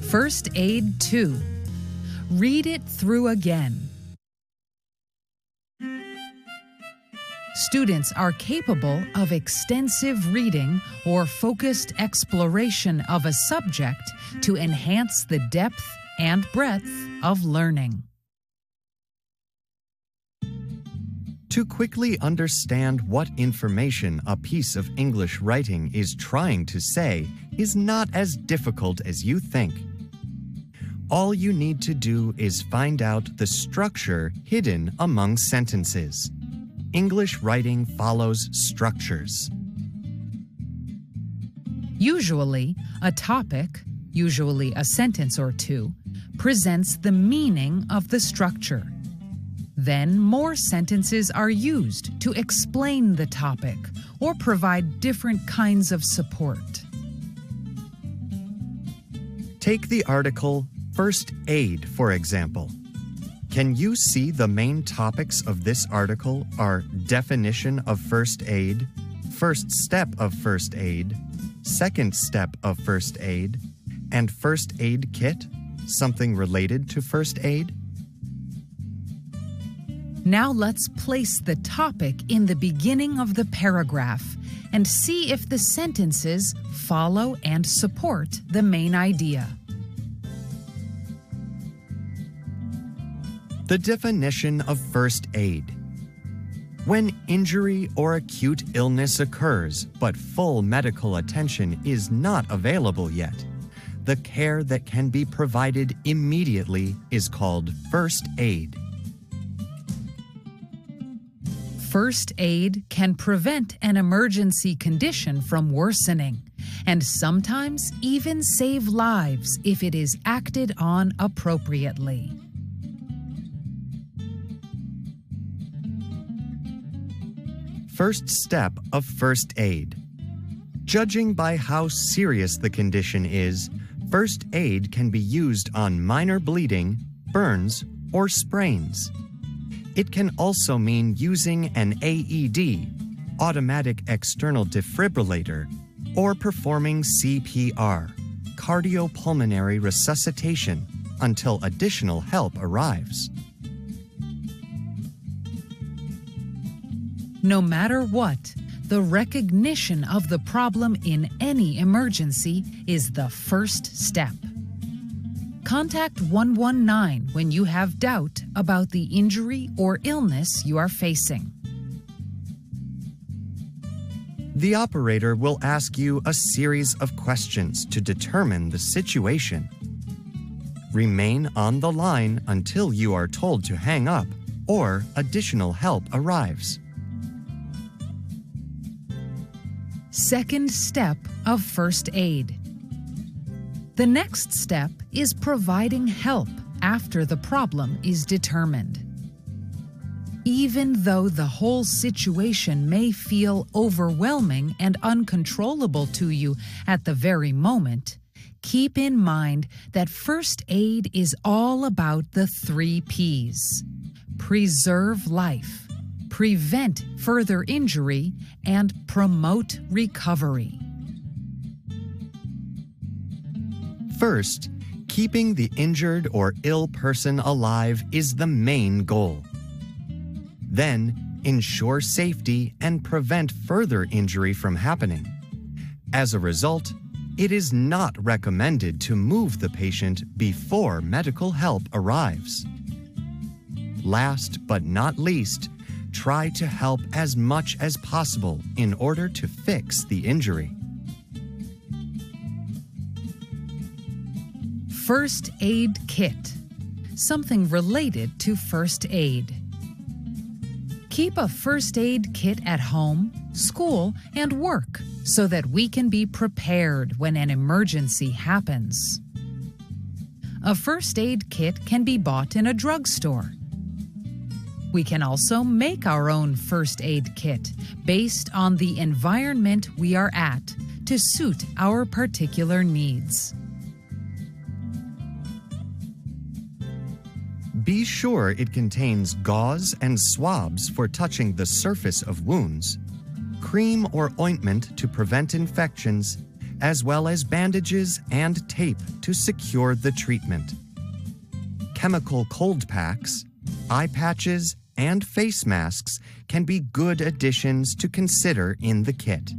First Aid 2. Read it through again. Students are capable of extensive reading or focused exploration of a subject to enhance the depth and breadth of learning. To quickly understand what information a piece of English writing is trying to say is not as difficult as you think. All you need to do is find out the structure hidden among sentences. English writing follows structures. Usually, a topic, usually a sentence or two, presents the meaning of the structure. Then more sentences are used to explain the topic or provide different kinds of support. Take the article First Aid, for example. Can you see the main topics of this article are definition of first aid, first step of first aid, second step of first aid, and first aid kit, something related to first aid? Now let's place the topic in the beginning of the paragraph and see if the sentences follow and support the main idea. The definition of first aid. When injury or acute illness occurs, but full medical attention is not available yet, the care that can be provided immediately is called first aid. First aid can prevent an emergency condition from worsening and sometimes even save lives if it is acted on appropriately. First step of first aid. Judging by how serious the condition is, first aid can be used on minor bleeding, burns, or sprains. It can also mean using an AED, automatic external defibrillator, or performing CPR, cardiopulmonary resuscitation, until additional help arrives. No matter what, the recognition of the problem in any emergency is the first step. Contact 119 when you have doubt about the injury or illness you are facing. The operator will ask you a series of questions to determine the situation. Remain on the line until you are told to hang up or additional help arrives. Second step of first aid. The next step is providing help after the problem is determined. Even though the whole situation may feel overwhelming and uncontrollable to you at the very moment, keep in mind that first aid is all about the 3 Ps: preserve life, prevent further injury, and promote recovery. First, keeping the injured or ill person alive is the main goal. Then, ensure safety and prevent further injury from happening. As a result, it is not recommended to move the patient before medical help arrives. Last but not least, try to help as much as possible in order to fix the injury. First aid kit. Something related to first aid. Keep a first aid kit at home, school, and work so that we can be prepared when an emergency happens. A first aid kit can be bought in a drugstore. We can also make our own first aid kit based on the environment we are at to suit our particular needs. Be sure it contains gauze and swabs for touching the surface of wounds, cream or ointment to prevent infections, as well as bandages and tape to secure the treatment. Chemical cold packs, eye patches, and face masks can be good additions to consider in the kit.